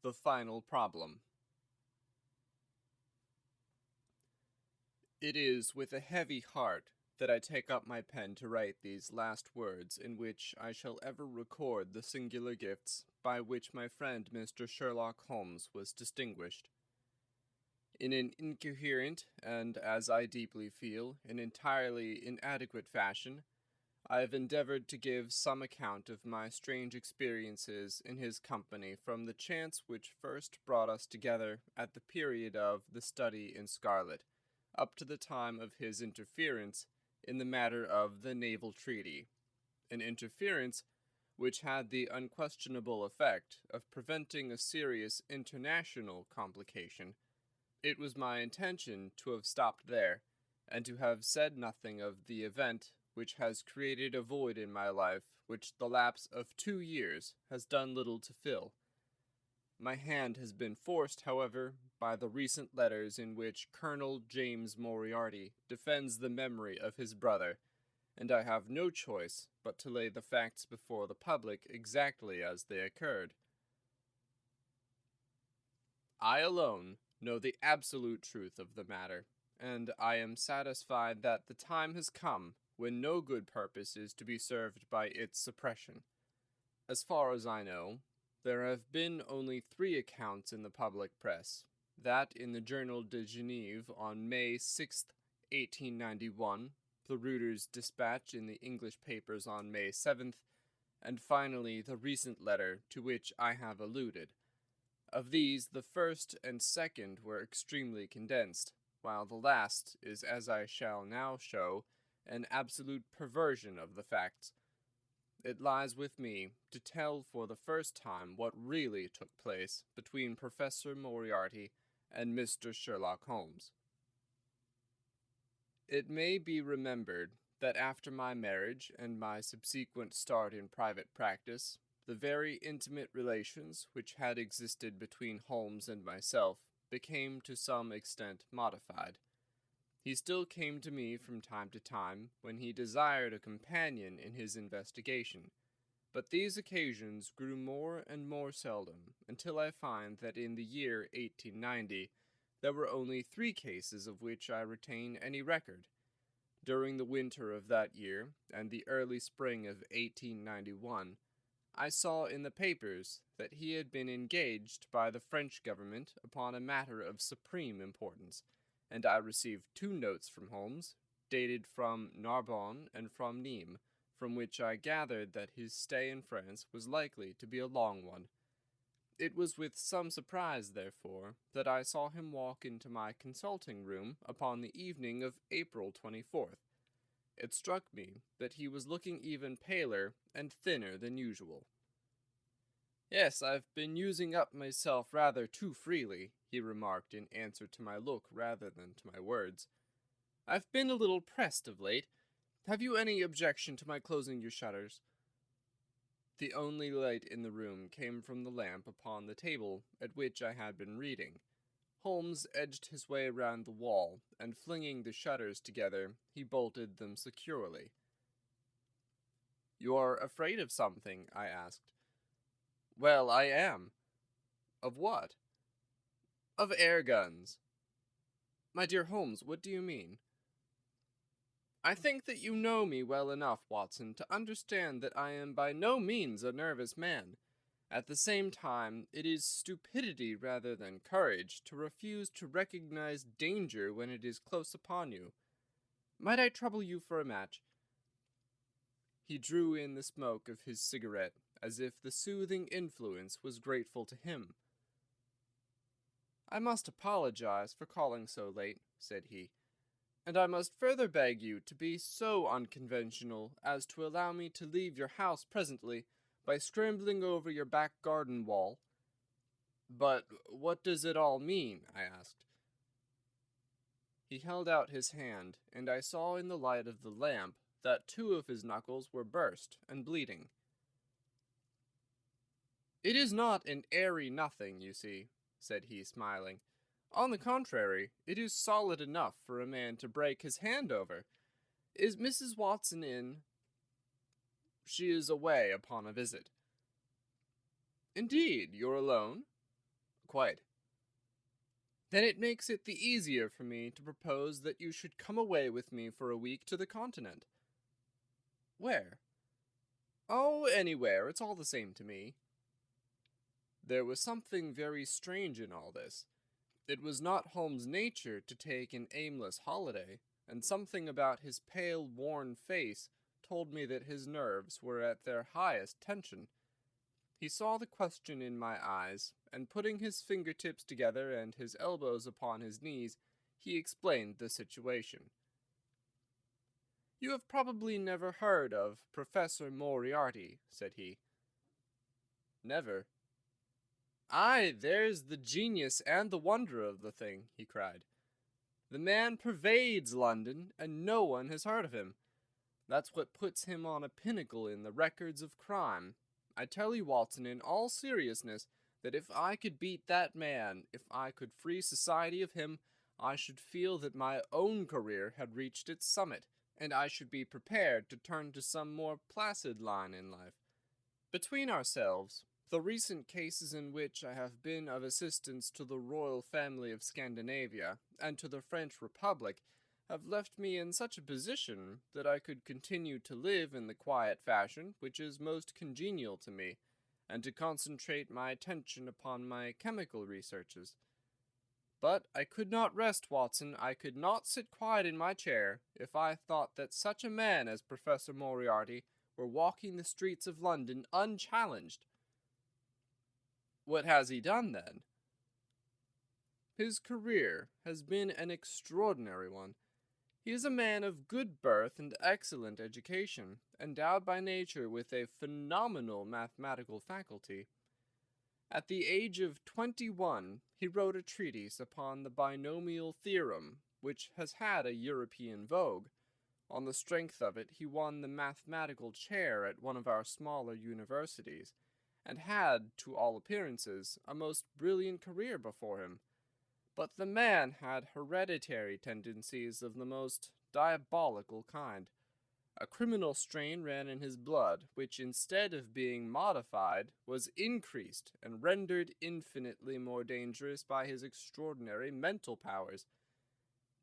The final problem. It is with a heavy heart that I take up my pen to write these last words in which I shall ever record the singular gifts by which my friend Mr. Sherlock Holmes was distinguished. In an incoherent, and, as I deeply feel, an entirely inadequate fashion, I have endeavored to give some account of my strange experiences in his company from the chance which first brought us together at the period of the study in scarlet, up to the time of his interference in the matter of the naval treaty, an interference which had the unquestionable effect of preventing a serious international complication. It was my intention to have stopped there, and to have said nothing of the event which has created a void in my life which the lapse of 2 years has done little to fill. My hand has been forced, however, by the recent letters in which Colonel James Moriarty defends the memory of his brother, and I have no choice but to lay the facts before the public exactly as they occurred. I alone know the absolute truth of the matter, and I am satisfied that the time has come when no good purpose is to be served by its suppression. As far as I know, there have been only 3 accounts in the public press, that in the Journal de Genève on May 6th, 1891, the Reuter's dispatch in the English papers on May 7th, and finally the recent letter to which I have alluded. Of these, the first and second were extremely condensed, while the last is, as I shall now show, an absolute perversion of the facts. It lies with me to tell for the first time what really took place between Professor Moriarty and Mr. Sherlock Holmes. It may be remembered that after my marriage and my subsequent start in private practice, the very intimate relations which had existed between Holmes and myself became to some extent modified. He still came to me from time to time when he desired a companion in his investigation, but these occasions grew more and more seldom, until I find that in the year 1890 there were only 3 cases of which I retain any record. During the winter of that year and the early spring of 1891, I saw in the papers that he had been engaged by the French government upon a matter of supreme importance, and I received 2 notes from Holmes, dated from Narbonne and from Nîmes, from which I gathered that his stay in France was likely to be a long one. It was with some surprise, therefore, that I saw him walk into my consulting room upon the evening of April 24th. It struck me that he was looking even paler and thinner than usual. "Yes, I've been using up myself rather too freely," he remarked in answer to my look rather than to my words. "I've been a little pressed of late. Have you any objection to my closing your shutters?" The only light in the room came from the lamp upon the table at which I had been reading. Holmes edged his way round the wall, and flinging the shutters together, he bolted them securely. "You are afraid of something?" I asked. "Well, I am." "Of what?" "Of air guns." "My dear Holmes, what do you mean?" "I think that you know me well enough, Watson, to understand that I am by no means a nervous man. At the same time, it is stupidity rather than courage to refuse to recognize danger when it is close upon you. Might I trouble you for a match?" He drew in the smoke of his cigarette, as if the soothing influence was grateful to him. "I must apologize for calling so late," said he, "and I must further beg you to be so unconventional as to allow me to leave your house presently by scrambling over your back garden wall." "But what does it all mean?" I asked. He held out his hand, and I saw in the light of the lamp that 2 of his knuckles were burst and bleeding. "It is not an airy nothing, you see," said he, smiling. "On the contrary, it is solid enough for a man to break his hand over. Is Mrs. Watson in?" "She is away upon a visit." "Indeed, you're alone?" Quite. Then it makes it the easier for me to propose that you should come away with me for a week to the continent. Where? Oh, anywhere, it's all the same to me. There was something very strange in all this. It was not Holmes' nature to take an aimless holiday, and something about his pale, worn face told me that his nerves were at their highest tension. He saw the question in my eyes, and putting his fingertips together and his elbows upon his knees, he explained the situation. "You have probably never heard of Professor Moriarty," said he. "Never." "Aye, there's the genius and the wonder of the thing," he cried. "The man pervades London, and no one has heard of him. That's what puts him on a pinnacle in the records of crime. I tell you, Watson, in all seriousness, that if I could beat that man, if I could free society of him, I should feel that my own career had reached its summit, and I should be prepared to turn to some more placid line in life. Between ourselves, the recent cases in which I have been of assistance to the royal family of Scandinavia and to the French Republic have left me in such a position that I could continue to live in the quiet fashion which is most congenial to me, and to concentrate my attention upon my chemical researches. But I could not rest, Watson, I could not sit quiet in my chair, if I thought that such a man as Professor Moriarty were walking the streets of London unchallenged." "What has he done, then?" "His career has been an extraordinary one. He is a man of good birth and excellent education, endowed by nature with a phenomenal mathematical faculty. At the age of 21, he wrote a treatise upon the binomial theorem, which has had a European vogue. On the strength of it, he won the mathematical chair at one of our smaller universities, and had, to all appearances, a most brilliant career before him. But the man had hereditary tendencies of the most diabolical kind. A criminal strain ran in his blood, which instead of being modified, was increased and rendered infinitely more dangerous by his extraordinary mental powers.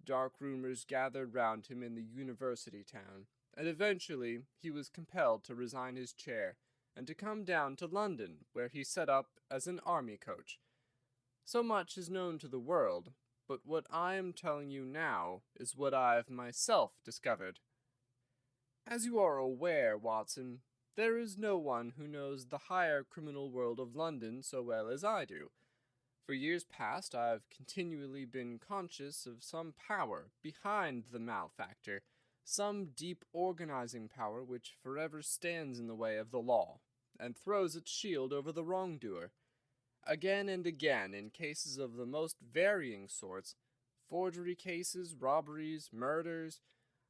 Dark rumors gathered round him in the university town, and eventually he was compelled to resign his chair, and to come down to London, where he set up as an army coach. So much is known to the world, but what I am telling you now is what I have myself discovered. As you are aware, Watson, there is no one who knows the higher criminal world of London so well as I do. For years past I have continually been conscious of some power behind the malefactor, some deep organizing power which forever stands in the way of the law, and throws its shield over the wrongdoer. Again and again, in cases of the most varying sorts, forgery cases, robberies, murders,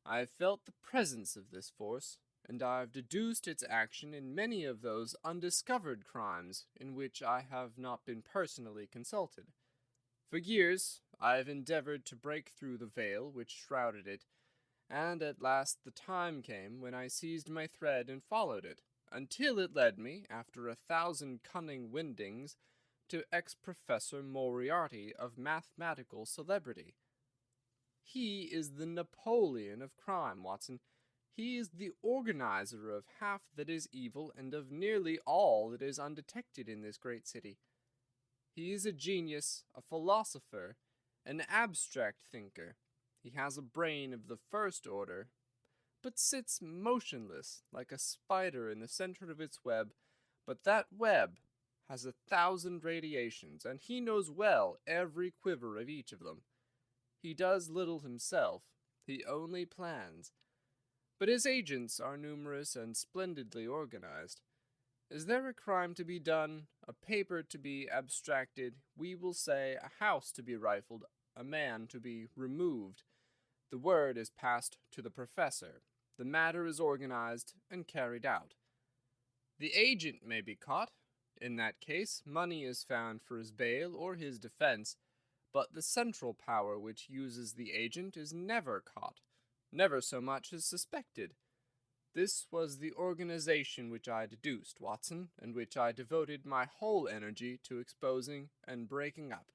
I have felt the presence of this force, and I have deduced its action in many of those undiscovered crimes in which I have not been personally consulted. For years I have endeavored to break through the veil which shrouded it, and at last the time came when I seized my thread and followed it, until it led me, after 1,000 cunning windings, to ex-Professor Moriarty of mathematical celebrity. He is the Napoleon of crime, Watson. He is the organizer of half that is evil and of nearly all that is undetected in this great city. He is a genius, a philosopher, an abstract thinker. He has a brain of the first order, but sits motionless like a spider in the center of its web. But that web has 1,000 radiations, and he knows well every quiver of each of them. He does little himself, he only plans. But his agents are numerous and splendidly organized. Is there a crime to be done, a paper to be abstracted, we will say a house to be rifled, a man to be removed, the word is passed to the professor, the matter is organized and carried out. The agent may be caught. In that case, money is found for his bail or his defense, but the central power which uses the agent is never caught, never so much as suspected. This was the organization which I deduced, Watson, and which I devoted my whole energy to exposing and breaking up.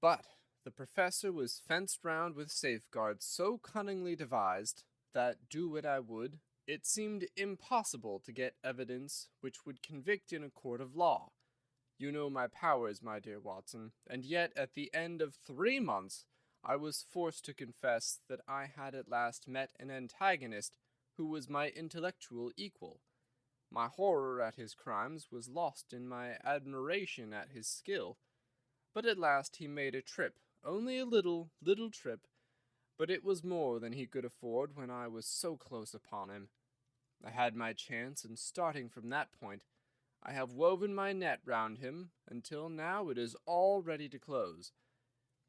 But the professor was fenced round with safeguards so cunningly devised that, do what I would, it seemed impossible to get evidence which would convict in a court of law. You know my powers, my dear Watson, and yet at the end of 3 months I was forced to confess that I had at last met an antagonist who was my intellectual equal. My horror at his crimes was lost in my admiration at his skill. But at last he made a trip, only a little trip, but it was more than he could afford when I was so close upon him. I had my chance, and starting from that point, I have woven my net round him until now it is all ready to close.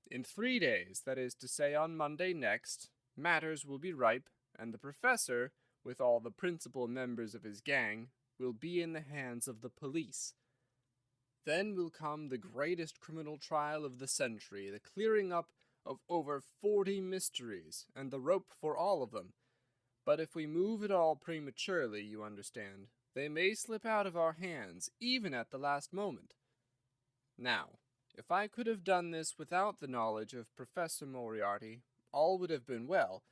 In 3 days, that is to say on Monday next, matters will be ripe, and the professor, with all the principal members of his gang, will be in the hands of the police. Then will come the greatest criminal trial of the century, the clearing up of over 40 mysteries, and the rope for all of them. But if we move at all prematurely, you understand, they may slip out of our hands, even at the last moment. Now, if I could have done this without the knowledge of Professor Moriarty, all would have been well,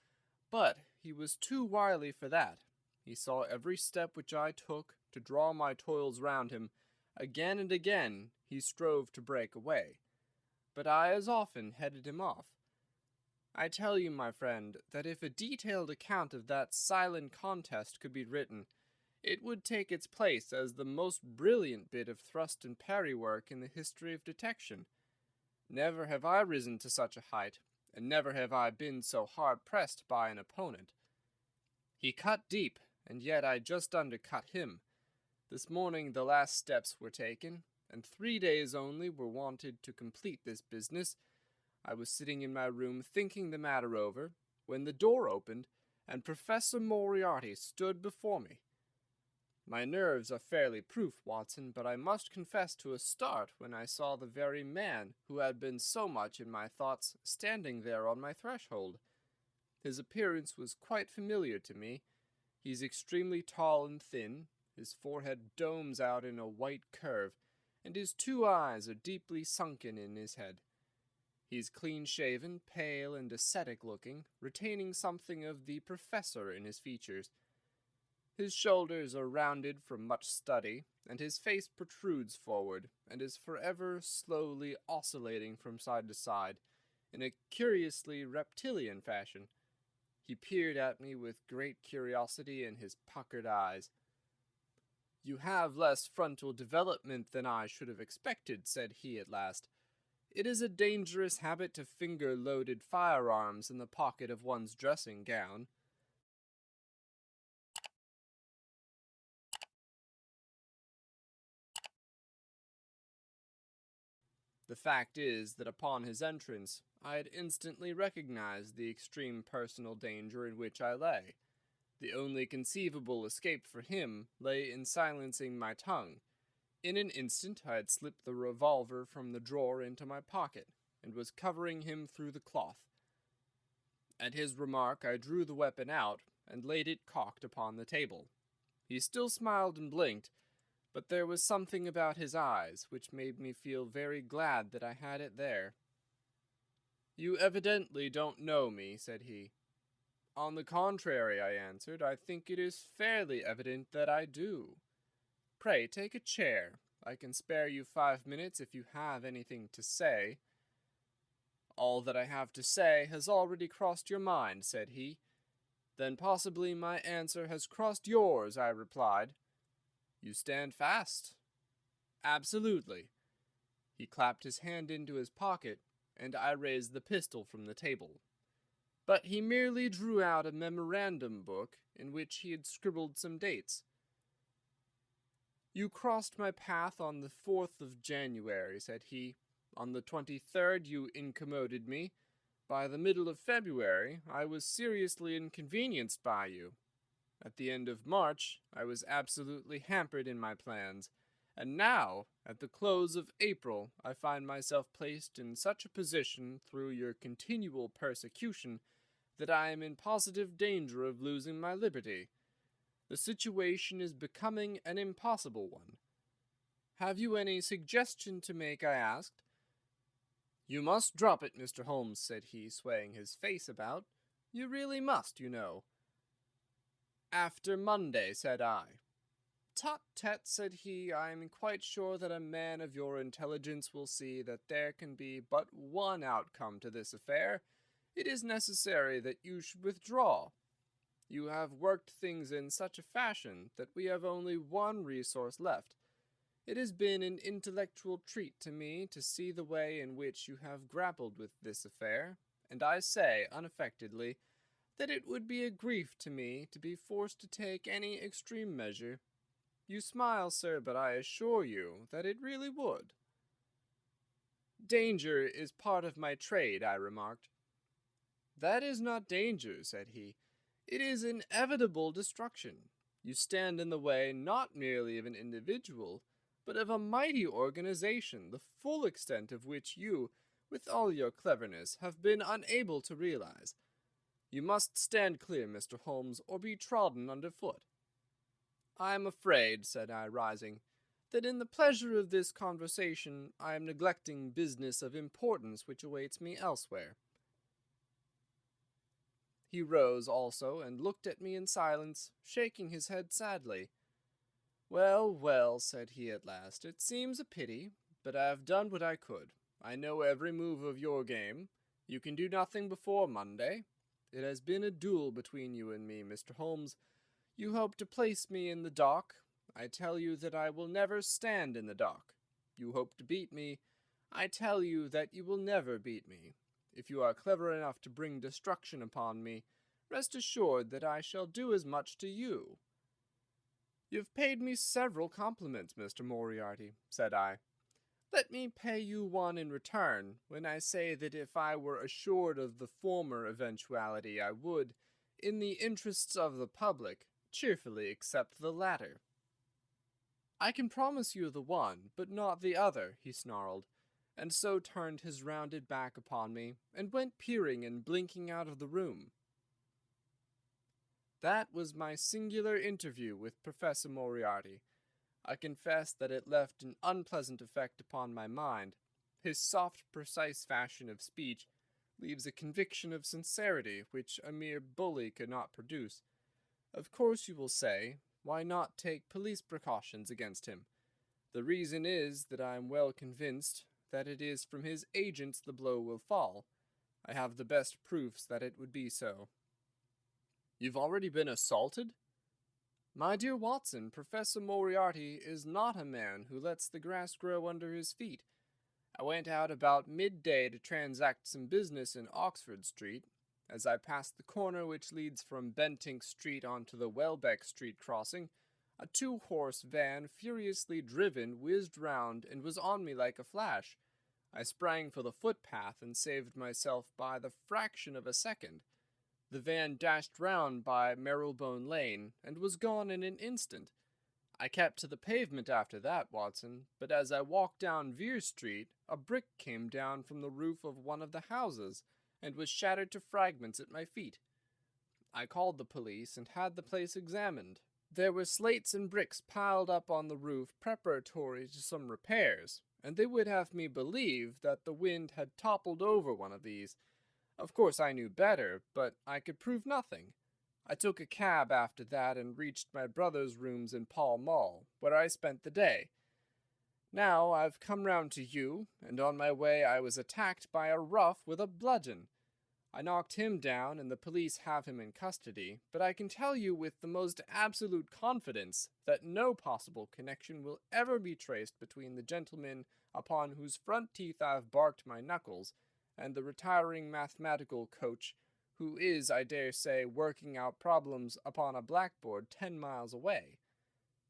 but he was too wily for that. He saw every step which I took to draw my toils round him. Again and again he strove to break away, but I as often headed him off. I tell you, my friend, that if a detailed account of that silent contest could be written, it would take its place as the most brilliant bit of thrust and parry work in the history of detection. Never have I risen to such a height, and never have I been so hard pressed by an opponent. He cut deep, and yet I just undercut him. This morning the last steps were taken, and 3 days only were wanted to complete this business. I was sitting in my room thinking the matter over, when the door opened, and Professor Moriarty stood before me. My nerves are fairly proof, Watson, but I must confess to a start when I saw the very man who had been so much in my thoughts standing there on my threshold. His appearance was quite familiar to me. He's extremely tall and thin, his forehead domes out in a white curve, and his 2 eyes are deeply sunken in his head. He's clean-shaven, pale, and ascetic-looking, retaining something of the professor in his features. His shoulders are rounded from much study, and his face protrudes forward, and is forever slowly oscillating from side to side, in a curiously reptilian fashion. He peered at me with great curiosity in his puckered eyes. "You have less frontal development than I should have expected," said he at last. "It is a dangerous habit to finger loaded firearms in the pocket of one's dressing gown." The fact is that upon his entrance I had instantly recognized the extreme personal danger in which I lay. The only conceivable escape for him lay in silencing my tongue. In an instant I had slipped the revolver from the drawer into my pocket, and was covering him through the cloth. At his remark I drew the weapon out, and laid it cocked upon the table. He still smiled and blinked, but there was something about his eyes which made me feel very glad that I had it there. "You evidently don't know me," said he. "On the contrary," I answered, "I think it is fairly evident that I do. Pray take a chair. I can spare you 5 minutes if you have anything to say." "All that I have to say has already crossed your mind," said he. "Then possibly my answer has crossed yours," I replied. "You stand fast?" "Absolutely." He clapped his hand into his pocket, and I raised the pistol from the table. But he merely drew out a memorandum book in which he had scribbled some dates. "You crossed my path on the 4th of January," said he. "On the 23rd you incommoded me. By the middle of February I was seriously inconvenienced by you. At the end of March I was absolutely hampered in my plans, and now, at the close of April, I find myself placed in such a position through your continual persecution that I am in positive danger of losing my liberty. The situation is becoming an impossible one. Have you any suggestion to make? I asked. You must drop it, Mr. Holmes, said he, swaying his face about. You really must, you know. After Monday, said I. Tut, tut, said he, I am quite sure that a man of your intelligence will see that there can be but one outcome to this affair. It is necessary that you should withdraw. You have worked things in such a fashion that we have only one resource left. It has been an intellectual treat to me to see the way in which you have grappled with this affair, and I say, unaffectedly, that it would be a grief to me to be forced to take any extreme measure. You smile, sir, but I assure you that it really would. Danger is part of my trade, I remarked. That is not danger, said he. It is inevitable destruction. You stand in the way not merely of an individual, but of a mighty organization, the full extent of which you, with all your cleverness, have been unable to realize. You must stand clear, Mr. Holmes, or be trodden underfoot. I am afraid, said I, rising, that in the pleasure of this conversation I am neglecting business of importance which awaits me elsewhere. He rose also and looked at me in silence, shaking his head sadly. Well, well, said he at last, it seems a pity, but I have done what I could. I know every move of your game. You can do nothing before Monday. It has been a duel between you and me, Mr. Holmes. You hope to place me in the dock. I tell you that I will never stand in the dock. You hope to beat me. I tell you that you will never beat me. If you are clever enough to bring destruction upon me, rest assured that I shall do as much to you. You've paid me several compliments, Mr. Moriarty, said I. Let me pay you one in return, when I say that if I were assured of the former eventuality, I would, in the interests of the public, cheerfully accept the latter. I can promise you the one, but not the other, he snarled, and so turned his rounded back upon me, and went peering and blinking out of the room. That was my singular interview with Professor Moriarty. I confess that it left an unpleasant effect upon my mind. His soft, precise fashion of speech leaves a conviction of sincerity which a mere bully could not produce. Of course, you will say, why not take police precautions against him? The reason is that I am well convinced that it is from his agents the blow will fall. I have the best proofs that it would be so. You've already been assaulted? My dear Watson, Professor Moriarty is not a man who lets the grass grow under his feet. I went out about midday to transact some business in Oxford Street. As I passed the corner which leads from Bentinck Street onto the Welbeck Street crossing, a two-horse van, furiously driven, whizzed round and was on me like a flash. I sprang for the footpath and saved myself by the fraction of a second. The van dashed round by Marylebone Lane and was gone in an instant. I kept to the pavement after that, Watson, but as I walked down Vere Street, a brick came down from the roof of one of the houses and was shattered to fragments at my feet. I called the police and had the place examined. There were slates and bricks piled up on the roof preparatory to some repairs, and they would have me believe that the wind had toppled over one of these. Of course I knew better, but I could prove nothing. I took a cab after that and reached my brother's rooms in Pall Mall, where I spent the day. Now I've come round to you, and on my way I was attacked by a rough with a bludgeon. I knocked him down, and the police have him in custody, but I can tell you with the most absolute confidence that no possible connection will ever be traced between the gentleman upon whose front teeth I've barked my knuckles, and the retiring mathematical coach who is, I dare say, working out problems upon a blackboard 10 miles away.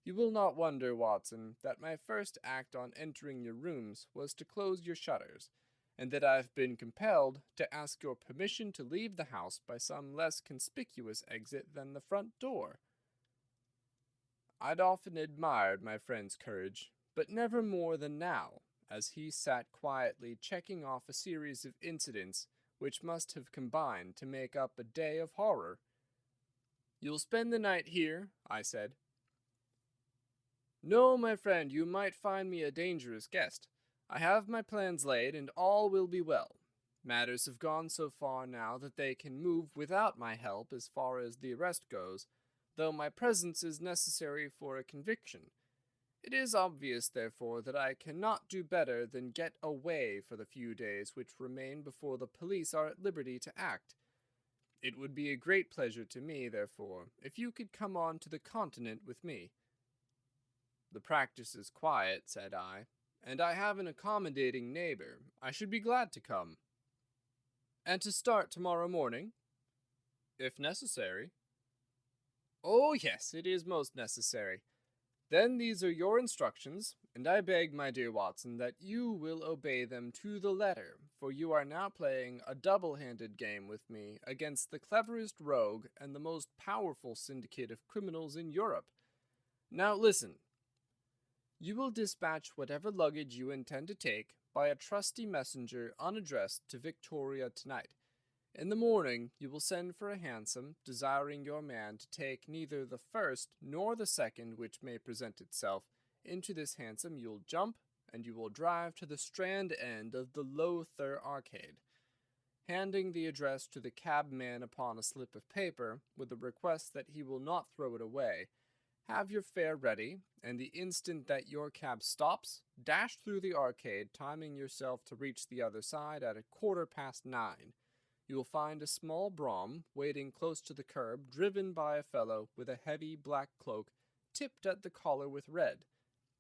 You will not wonder, Watson, that my first act on entering your rooms was to close your shutters, and that I have been compelled to ask your permission to leave the house by some less conspicuous exit than the front door. I'd often admired my friend's courage, but never more than now, as he sat quietly checking off a series of incidents which must have combined to make up a day of horror. "You'll spend the night here?" I said. "No, my friend, you might find me a dangerous guest. I have my plans laid, and all will be well. Matters have gone so far now that they can move without my help as far as the arrest goes, though my presence is necessary for a conviction. It is obvious, therefore, that I cannot do better than get away for the few days which remain before the police are at liberty to act. It would be a great pleasure to me, therefore, if you could come on to the continent with me." "The practice is quiet," said I, "and I have an accommodating neighbor. I should be glad to come." "And to start tomorrow morning?" "If necessary." "Oh, yes, it is most necessary. Then these are your instructions, and I beg, my dear Watson, that you will obey them to the letter, for you are now playing a double-handed game with me against the cleverest rogue and the most powerful syndicate of criminals in Europe. Now listen. You will dispatch whatever luggage you intend to take by a trusty messenger unaddressed to Victoria tonight. In the morning you will send for a hansom, desiring your man to take neither the first nor the second which may present itself. Into this hansom you'll jump, and you will drive to the Strand end of the Lowther Arcade, handing the address to the cabman upon a slip of paper, with a request that he will not throw it away. Have your fare ready, and the instant that your cab stops, dash through the arcade, timing yourself to reach the other side at 9:15. You will find a small brougham waiting close to the curb, driven by a fellow with a heavy black cloak tipped at the collar with red.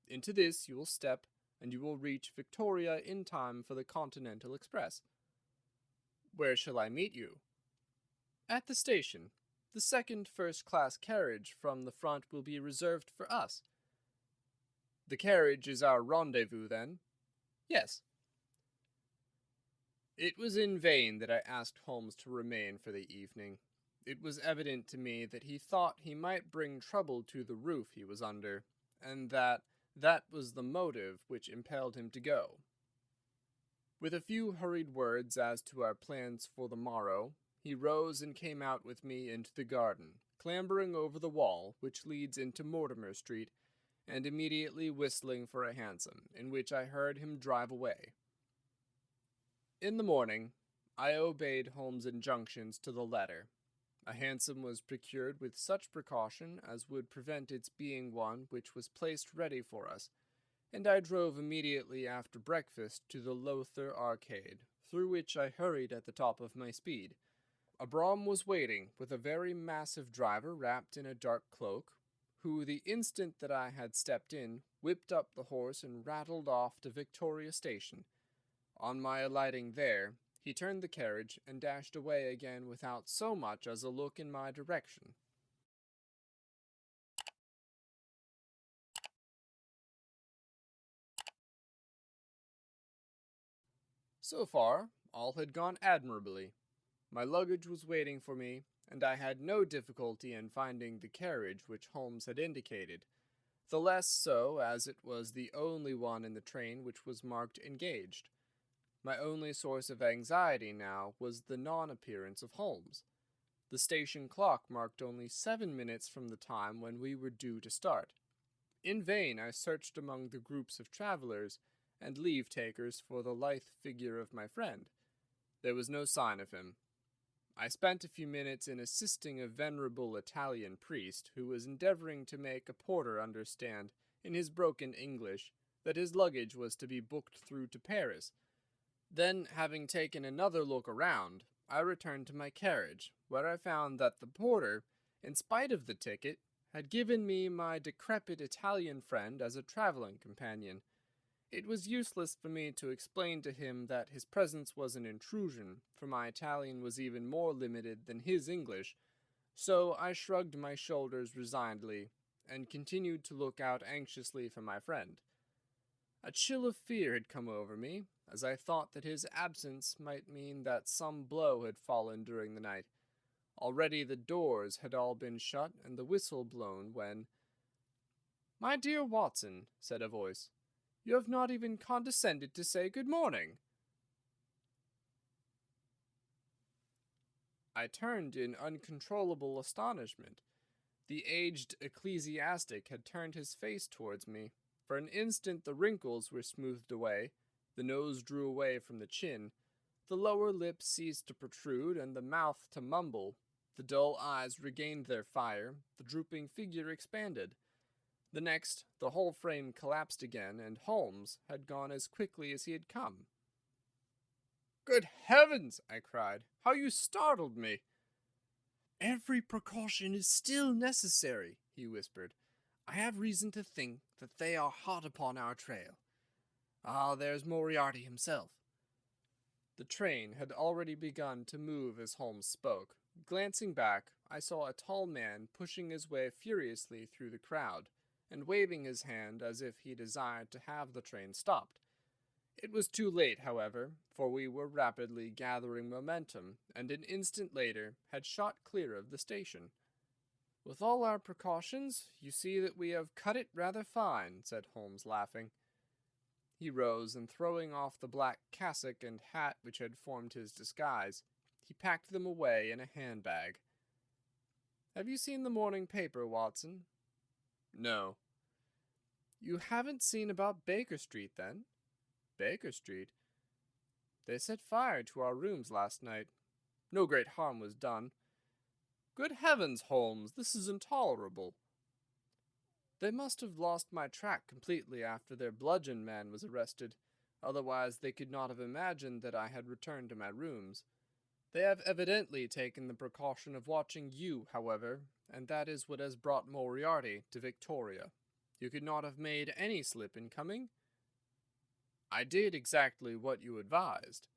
Into this you will step, and you will reach Victoria in time for the Continental Express." "Where shall I meet you?" "At the station. The second first-class carriage from the front will be reserved for us." "The carriage is our rendezvous, then?" "Yes." It was in vain that I asked Holmes to remain for the evening. It was evident to me that he thought he might bring trouble to the roof he was under, and that was the motive which impelled him to go. With a few hurried words as to our plans for the morrow, he rose and came out with me into the garden, clambering over the wall which leads into Mortimer Street, and immediately whistling for a hansom, in which I heard him drive away. In the morning, I obeyed Holmes' injunctions to the letter. A hansom was procured with such precaution as would prevent its being one which was placed ready for us, and I drove immediately after breakfast to the Lowther Arcade, through which I hurried at the top of my speed. A brougham was waiting, with a very massive driver wrapped in a dark cloak, who, the instant that I had stepped in, whipped up the horse and rattled off to Victoria Station. On my alighting there, he turned the carriage and dashed away again without so much as a look in my direction. So far, all had gone admirably. My luggage was waiting for me, and I had no difficulty in finding the carriage which Holmes had indicated, the less so as it was the only one in the train which was marked engaged. My only source of anxiety now was the non-appearance of Holmes. The station clock marked only 7 minutes from the time when we were due to start. In vain I searched among the groups of travelers and leave-takers for the lithe figure of my friend. There was no sign of him. I spent a few minutes in assisting a venerable Italian priest who was endeavoring to make a porter understand, in his broken English, that his luggage was to be booked through to Paris. Then, having taken another look around, I returned to my carriage, where I found that the porter, in spite of the ticket, had given me my decrepit Italian friend as a traveling companion. It was useless for me to explain to him that his presence was an intrusion, for my Italian was even more limited than his English, so I shrugged my shoulders resignedly, and continued to look out anxiously for my friend. A chill of fear had come over me, as I thought that his absence might mean that some blow had fallen during the night. Already the doors had all been shut and the whistle blown when— "My dear Watson," said a voice, "you have not even condescended to say good morning." I turned in uncontrollable astonishment. The aged ecclesiastic had turned his face towards me. For an instant the wrinkles were smoothed away, the nose drew away from the chin, the lower lip ceased to protrude, and the mouth to mumble. The dull eyes regained their fire, the drooping figure expanded. The next, the whole frame collapsed again, and Holmes had gone as quickly as he had come. "Good heavens!" I cried. "How you startled me!" "Every precaution is still necessary," he whispered. "I have reason to think that they are hot upon our trail. Ah, there's Moriarty himself." The train had already begun to move as Holmes spoke. Glancing back, I saw a tall man pushing his way furiously through the crowd, and waving his hand as if he desired to have the train stopped. It was too late, however, for we were rapidly gathering momentum, and an instant later had shot clear of the station. "With all our precautions, you see that we have cut it rather fine," said Holmes, laughing. He rose, and throwing off the black cassock and hat which had formed his disguise, he packed them away in a handbag. "Have you seen the morning paper, Watson?" "No." "You haven't seen about Baker Street, then?" "Baker Street?" "They set fire to our rooms last night. No great harm was done." "Good heavens, Holmes, this is intolerable." "They must have lost my track completely after their bludgeon man was arrested. Otherwise they could not have imagined that I had returned to my rooms. They have evidently taken the precaution of watching you, however, and that is what has brought Moriarty to Victoria. You could not have made any slip in coming?" "I did exactly what you advised."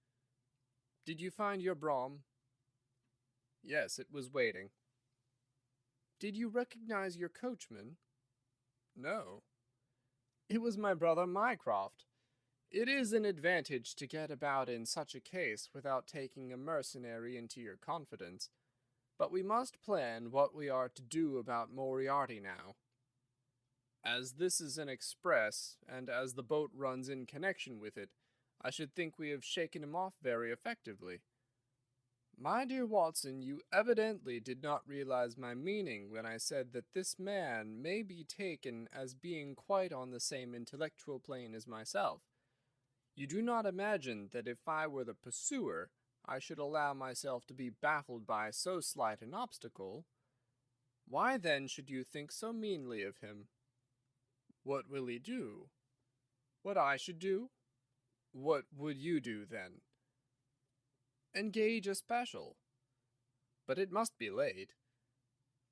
"Did you find your brougham?" "Yes, it was waiting." "Did you recognize your coachman?" "No." "It was my brother Mycroft. It is an advantage to get about in such a case without taking a mercenary into your confidence. But we must plan what we are to do about Moriarty now. As this is an express, and as the boat runs in connection with it, I should think we have shaken him off very effectively." "My dear Watson, you evidently did not realize my meaning when I said that this man may be taken as being quite on the same intellectual plane as myself. You do not imagine that if I were the pursuer, I should allow myself to be baffled by so slight an obstacle. Why then should you think so meanly of him?" "What will he do?" "What I should do?" "What would you do, then?" "Engage a special." "But it must be late."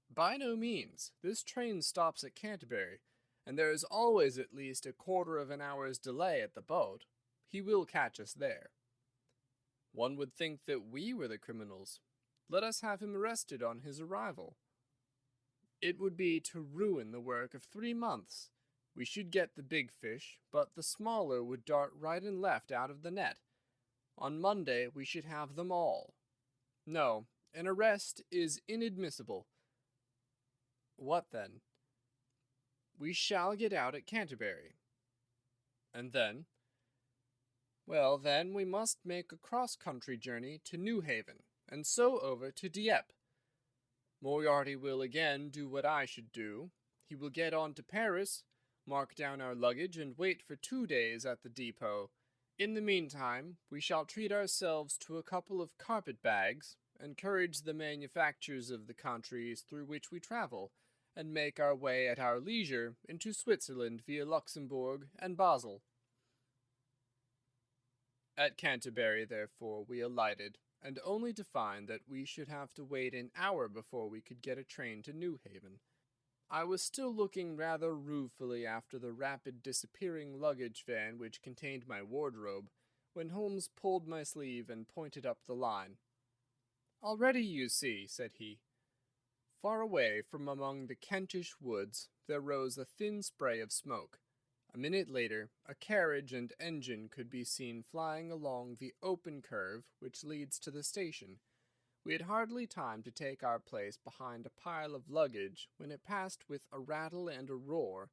"By no means. This train stops at Canterbury, and there is always at least a quarter of an hour's delay at the boat. He will catch us there." "One would think that we were the criminals. Let us have him arrested on his arrival." "It would be to ruin the work of 3 months. We should get the big fish, but the smaller would dart right and left out of the net. On Monday we should have them all. No, an arrest is inadmissible." "What then?" "We shall get out at Canterbury." "And then?" "Well, then we must make a cross-country journey to Newhaven, and so over to Dieppe. Moriarty will again do what I should do. He will get on to Paris, mark down our luggage, and wait for 2 days at the depot. In the meantime, we shall treat ourselves to a couple of carpet-bags, encourage the manufactures of the countries through which we travel, and make our way at our leisure into Switzerland via Luxembourg and Basel." At Canterbury, therefore, we alighted, and only to find that we should have to wait an hour before we could get a train to Newhaven. I was still looking rather ruefully after the rapid disappearing luggage van which contained my wardrobe, when Holmes pulled my sleeve and pointed up the line. "Already, you see," said he. Far away from among the Kentish woods there rose a thin spray of smoke. A minute later, a carriage and engine could be seen flying along the open curve which leads to the station. We had hardly time to take our place behind a pile of luggage when it passed with a rattle and a roar,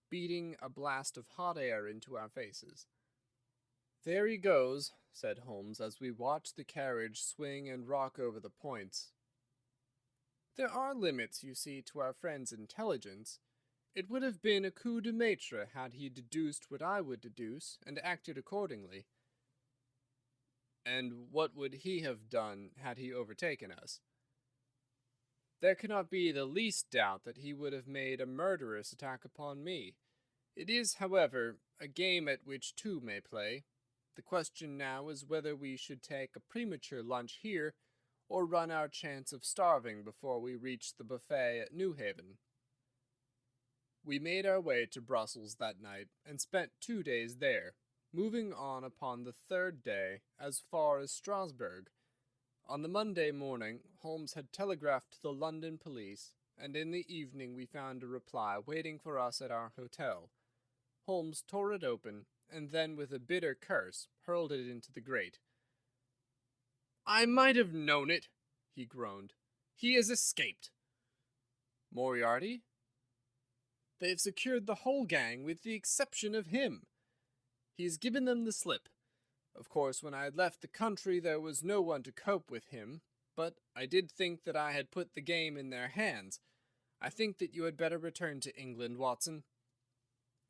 beating a blast of hot air into our faces. "There he goes," said Holmes as we watched the carriage swing and rock over the points. There are limits, you see, to our friend's intelligence. It would have been a coup de maître had he deduced what I would deduce, and acted accordingly. And what would he have done had he overtaken us? There cannot be the least doubt that he would have made a murderous attack upon me. It is, however, a game at which two may play. The question now is whether we should take a premature lunch here, or run our chance of starving before we reach the buffet at New Haven. We made our way to Brussels that night, and spent 2 days there, moving on upon the third day as far as Strasbourg. On the Monday morning, Holmes had telegraphed to the London police, and in the evening we found a reply waiting for us at our hotel. Holmes tore it open, and then with a bitter curse hurled it into the grate. "I might have known it," he groaned. "He has escaped." "Moriarty?" "They've secured the whole gang with the exception of him. He's given them the slip. Of course, when I had left the country there was no one to cope with him, but I did think that I had put the game in their hands. I think that you had better return to England, Watson."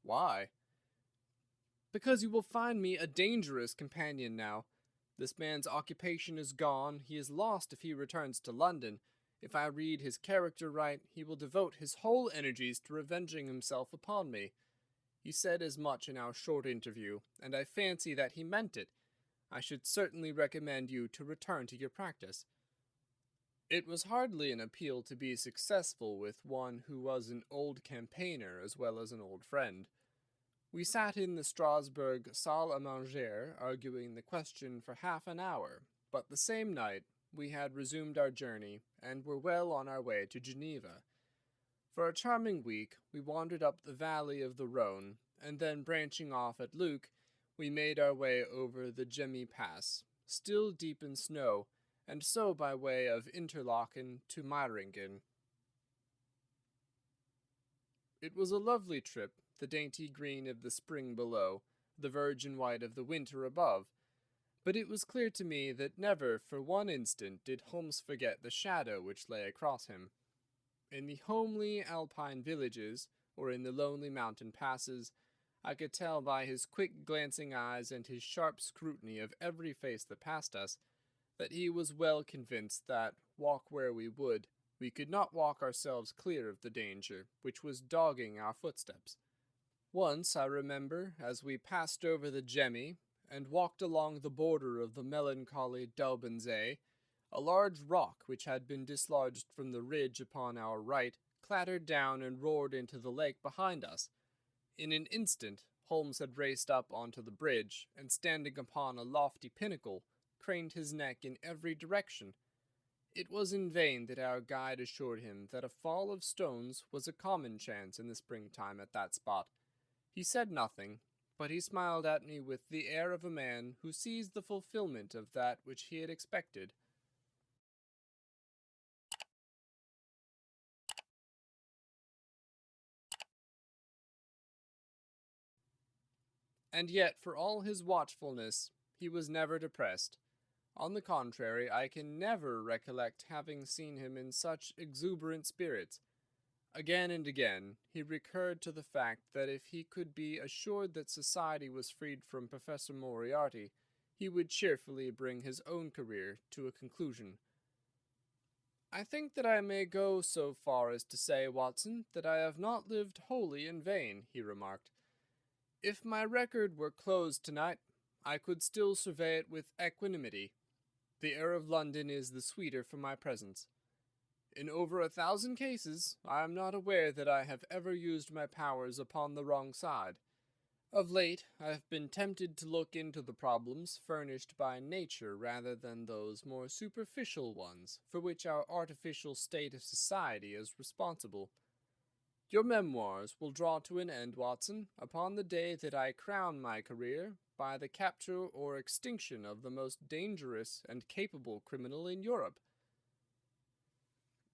"Why?" "Because you will find me a dangerous companion now. This man's occupation is gone. He is lost if he returns to London. If I read his character right, he will devote his whole energies to revenging himself upon me. He said as much in our short interview, and I fancy that he meant it. I should certainly recommend you to return to your practice." It was hardly an appeal to be successful with one who was an old campaigner as well as an old friend. We sat in the Strasbourg salle à manger arguing the question for half an hour, but the same night we had resumed our journey and were well on our way to Geneva. For a charming week we wandered up the valley of the Rhone, and then branching off at Luc, we made our way over the Gemmi Pass, still deep in snow, and so by way of Interlaken to Meiringen. It was a lovely trip, the dainty green of the spring below, the virgin white of the winter above, but it was clear to me that never for one instant did Holmes forget the shadow which lay across him. In the homely alpine villages, or in the lonely mountain passes, I could tell by his quick glancing eyes and his sharp scrutiny of every face that passed us, that he was well convinced that, walk where we would, we could not walk ourselves clear of the danger which was dogging our footsteps. Once, I remember, as we passed over the Gemmi, and walked along the border of the melancholy Daubensee, a large rock which had been dislodged from the ridge upon our right clattered down and roared into the lake behind us. In an instant Holmes had raced up onto the bridge, and standing upon a lofty pinnacle, craned his neck in every direction. It was in vain that our guide assured him that a fall of stones was a common chance in the springtime at that spot. He said nothing, but he smiled at me with the air of a man who sees the fulfillment of that which he had expected. And yet, for all his watchfulness, he was never depressed. On the contrary, I can never recollect having seen him in such exuberant spirits. Again and again, he recurred to the fact that if he could be assured that society was freed from Professor Moriarty, he would cheerfully bring his own career to a conclusion. "I think that I may go so far as to say, Watson, that I have not lived wholly in vain," he remarked. "If my record were closed tonight, I could still survey it with equanimity. The air of London is the sweeter for my presence. In over 1,000 cases, I am not aware that I have ever used my powers upon the wrong side. Of late, I have been tempted to look into the problems furnished by nature rather than those more superficial ones for which our artificial state of society is responsible. Your memoirs will draw to an end, Watson, upon the day that I crown my career by the capture or extinction of the most dangerous and capable criminal in Europe.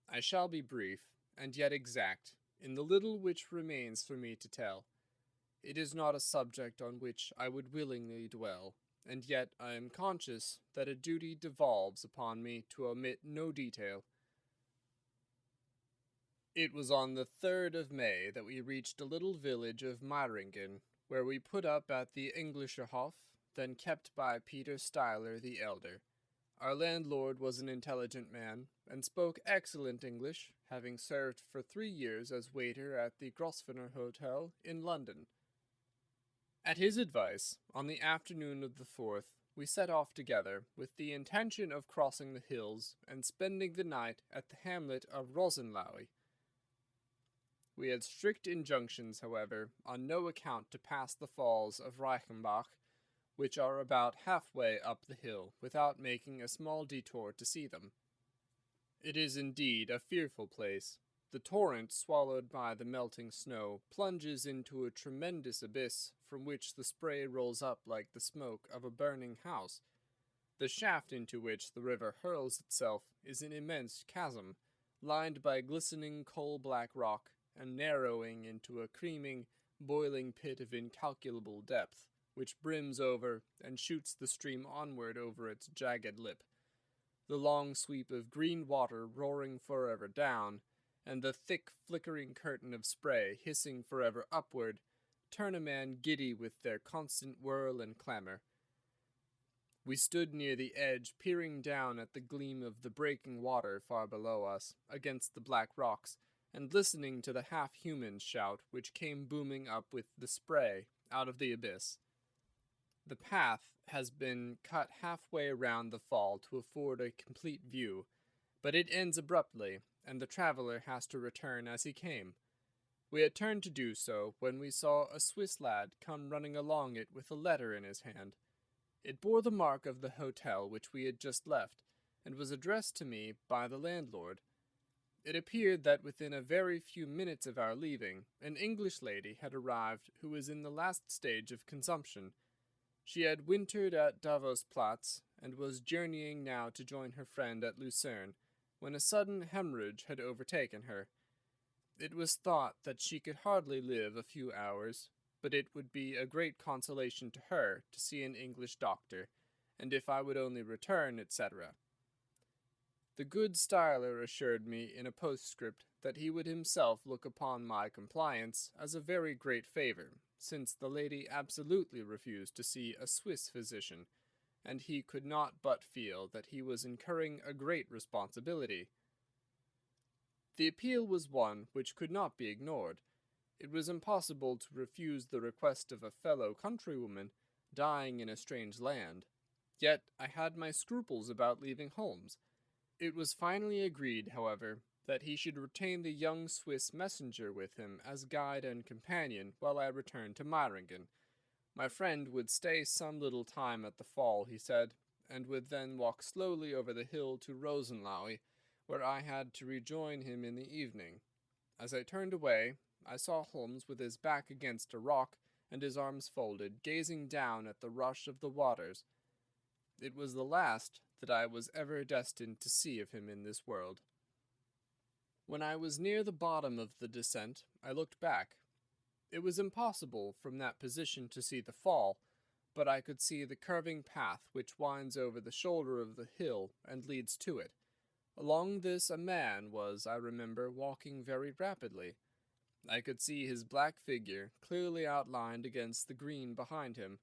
I shall be brief, and yet exact, in the little which remains for me to tell. It is not a subject on which I would willingly dwell, and yet I am conscious that a duty devolves upon me to omit no detail. It was on the 3rd of May that we reached a little village of Meiringen, where we put up at the Englischerhof, then kept by Peter Steiler the elder. Our landlord was an intelligent man, and spoke excellent English, having served for 3 years as waiter at the Grosvenor Hotel in London. At his advice, on the afternoon of the 4th, we set off together, with the intention of crossing the hills and spending the night at the hamlet of Rosenlaui. We had strict injunctions, however, on no account to pass the falls of Reichenbach, which are about halfway up the hill, without making a small detour to see them. It is indeed a fearful place. The torrent, swallowed by the melting snow, plunges into a tremendous abyss, from which the spray rolls up like the smoke of a burning house. The shaft into which the river hurls itself is an immense chasm, lined by glistening coal-black rock, and narrowing into a creaming, boiling pit of incalculable depth, which brims over and shoots the stream onward over its jagged lip. The long sweep of green water roaring forever down, and the thick flickering curtain of spray hissing forever upward, turn a man giddy with their constant whirl and clamor. We stood near the edge, peering down at the gleam of the breaking water far below us, against the black rocks, and listening to the half-human shout which came booming up with the spray out of the abyss. The path has been cut halfway around the fall to afford a complete view, but it ends abruptly, and the traveler has to return as he came. We had turned to do so when we saw a Swiss lad come running along it with a letter in his hand. It bore the mark of the hotel which we had just left, and was addressed to me by the landlord. It appeared that within a very few minutes of our leaving, an English lady had arrived who was in the last stage of consumption. She had wintered at Davos-Platz, and was journeying now to join her friend at Lucerne, when a sudden hemorrhage had overtaken her. It was thought that she could hardly live a few hours, but it would be a great consolation to her to see an English doctor, and if I would only return, etc. The good Steiler assured me in a postscript that he would himself look upon my compliance as a very great favor, since the lady absolutely refused to see a Swiss physician, and he could not but feel that he was incurring a great responsibility. The appeal was one which could not be ignored. It was impossible to refuse the request of a fellow countrywoman dying in a strange land. Yet I had my scruples about leaving Holmes. It was finally agreed, however, that he should retain the young Swiss messenger with him as guide and companion while I returned to Meiringen. My friend would stay some little time at the fall, he said, and would then walk slowly over the hill to Rosenlaui, where I had to rejoin him in the evening. As I turned away, I saw Holmes with his back against a rock and his arms folded, gazing down at the rush of the waters. It was the last that I was ever destined to see of him in this world. When I was near the bottom of the descent, I looked back. It was impossible from that position to see the fall, but I could see the curving path which winds over the shoulder of the hill and leads to it. Along this a man was, I remember, walking very rapidly. I could see his black figure clearly outlined against the green behind him.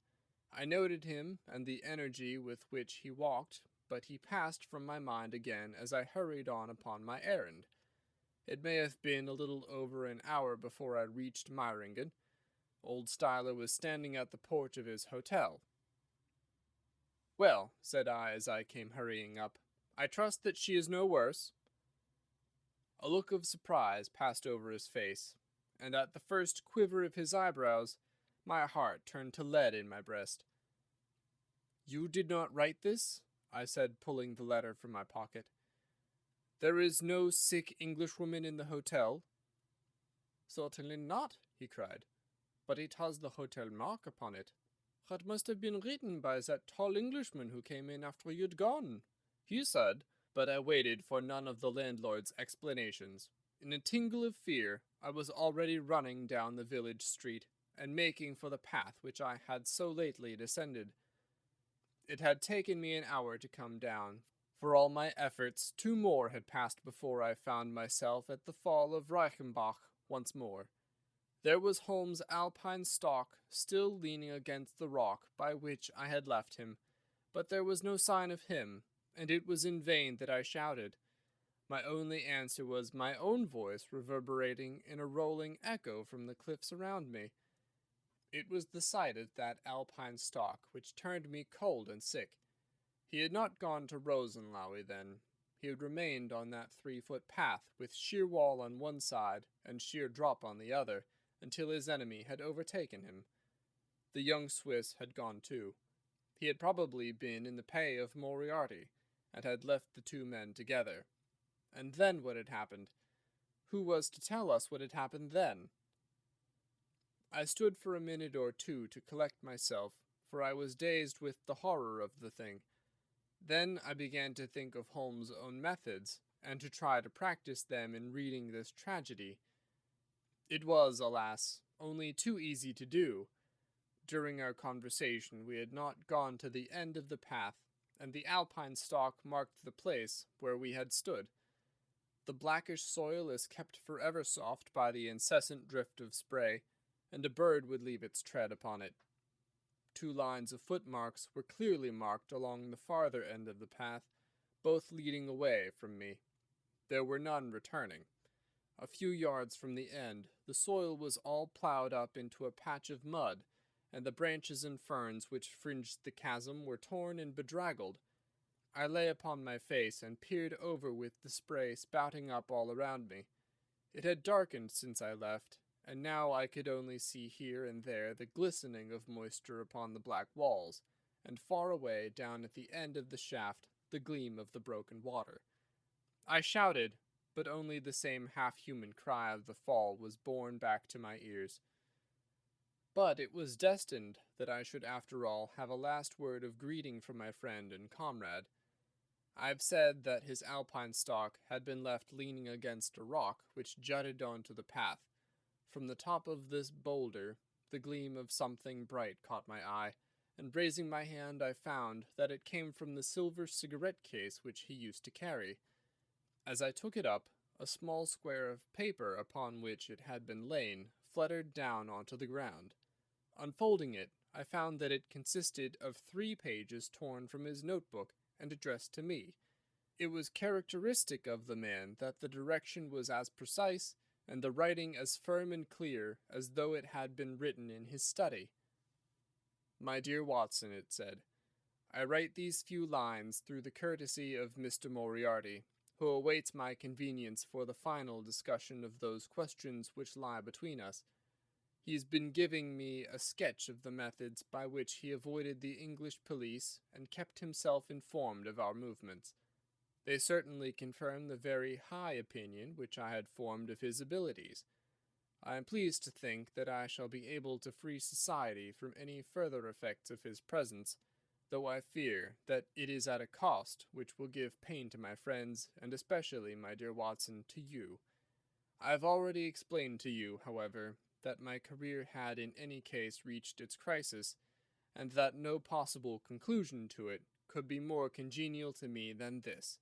I noted him and the energy with which he walked, but he passed from my mind again as I hurried on upon my errand. It may have been a little over an hour before I reached Meiringen. Old Steiler was standing at the porch of his hotel. "Well," said I as I came hurrying up, "I trust that she is no worse." A look of surprise passed over his face, and at the first quiver of his eyebrows, my heart turned to lead in my breast. "You did not write this?" I said, pulling the letter from my pocket. "There is no sick Englishwoman in the hotel?" "Certainly not," he cried. "But it has the hotel mark upon it. It must have been written by that tall Englishman who came in after you'd gone," he said, but I waited for none of the landlord's explanations. In a tingle of fear, I was already running down the village street, and making for the path which I had so lately descended. It had taken me an hour to come down, For all my efforts, 2 more had passed before I found myself at the fall of Reichenbach once more. There was Holmes' alpine stalk still leaning against the rock by which I had left him, but there was no sign of him, and it was in vain that I shouted. My only answer was my own voice reverberating in a rolling echo from the cliffs around me. It was the sight of that alpine stalk which turned me cold and sick. He had not gone to Rosenlaui then. He had remained on that 3-foot path, with sheer wall on one side and sheer drop on the other, until his enemy had overtaken him. The young Swiss had gone too. He had probably been in the pay of Moriarty, and had left the 2 men together. And then what had happened? Who was to tell us what had happened then? I stood for a minute or 2 to collect myself, for I was dazed with the horror of the thing. Then I began to think of Holmes' own methods, and to try to practice them in reading this tragedy. It was, alas, only too easy to do. During our conversation we had not gone to the end of the path, and the alpine stalk marked the place where we had stood. The blackish soil is kept forever soft by the incessant drift of spray, and a bird would leave its tread upon it. 2 lines of footmarks were clearly marked along the farther end of the path, both leading away from me. There were none returning. A few yards from the end, the soil was all ploughed up into a patch of mud, and the branches and ferns which fringed the chasm were torn and bedraggled. I lay upon my face and peered over with the spray spouting up all around me. It had darkened since I left, and now I could only see here and there the glistening of moisture upon the black walls, and far away down at the end of the shaft the gleam of the broken water. I shouted, but only the same half-human cry of the fall was borne back to my ears. But it was destined that I should after all have a last word of greeting from my friend and comrade. I have said that his alpine stalk had been left leaning against a rock which jutted onto the path. From the top of this boulder, the gleam of something bright caught my eye, and raising my hand I found that it came from the silver cigarette case which he used to carry. As I took it up, a small square of paper upon which it had been lain fluttered down onto the ground. Unfolding it, I found that it consisted of 3 pages torn from his notebook and addressed to me. It was characteristic of the man that the direction was as precise and the writing as firm and clear as though it had been written in his study. My dear Watson, it said, I write these few lines through the courtesy of Mr. Moriarty, who awaits my convenience for the final discussion of those questions which lie between us. He has been giving me a sketch of the methods by which he avoided the English police and kept himself informed of our movements. They certainly confirm the very high opinion which I had formed of his abilities. I am pleased to think that I shall be able to free society from any further effects of his presence, though I fear that it is at a cost which will give pain to my friends, and especially, my dear Watson, to you. I have already explained to you, however, that my career had in any case reached its crisis, and that no possible conclusion to it could be more congenial to me than this.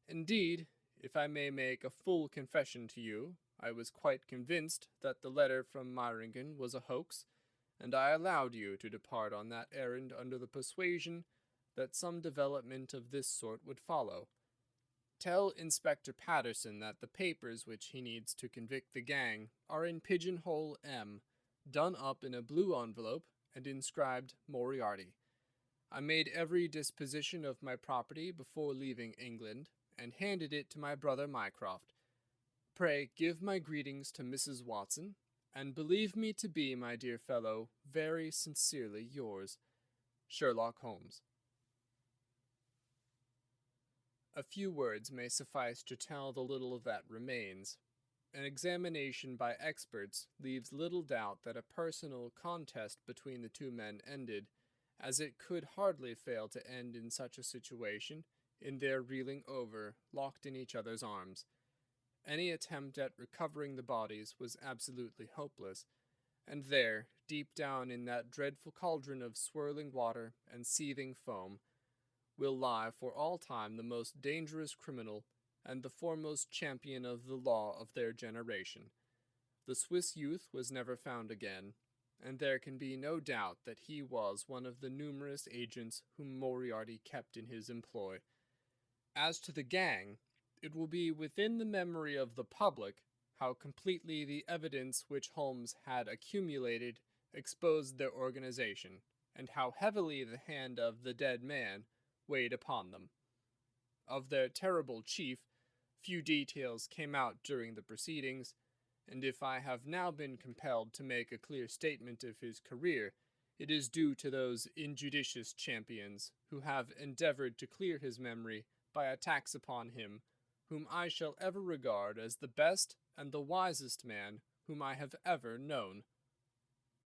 Indeed, if I may make a full confession to you, I was quite convinced that the letter from Meiringen was a hoax, and I allowed you to depart on that errand under the persuasion that some development of this sort would follow. Tell Inspector Patterson that the papers which he needs to convict the gang are in pigeonhole M, done up in a blue envelope and inscribed Moriarty. I made every disposition of my property before leaving England, and handed it to my brother Mycroft. Pray give my greetings to Mrs. Watson, and believe me to be, my dear fellow, very sincerely yours, Sherlock Holmes. A few words may suffice to tell the little that remains. An examination by experts leaves little doubt that a personal contest between the 2 men ended, as it could hardly fail to end in such a situation, in their reeling over, locked in each other's arms. Any attempt at recovering the bodies was absolutely hopeless, and there, deep down in that dreadful cauldron of swirling water and seething foam, will lie for all time the most dangerous criminal and the foremost champion of the law of their generation. The Swiss youth was never found again, and there can be no doubt that he was one of the numerous agents whom Moriarty kept in his employ. As to the gang, it will be within the memory of the public how completely the evidence which Holmes had accumulated exposed their organization, and how heavily the hand of the dead man weighed upon them. Of their terrible chief, few details came out during the proceedings, and if I have now been compelled to make a clear statement of his career, it is due to those injudicious champions who have endeavored to clear his memory by attacks upon him, whom I shall ever regard as the best and the wisest man whom I have ever known.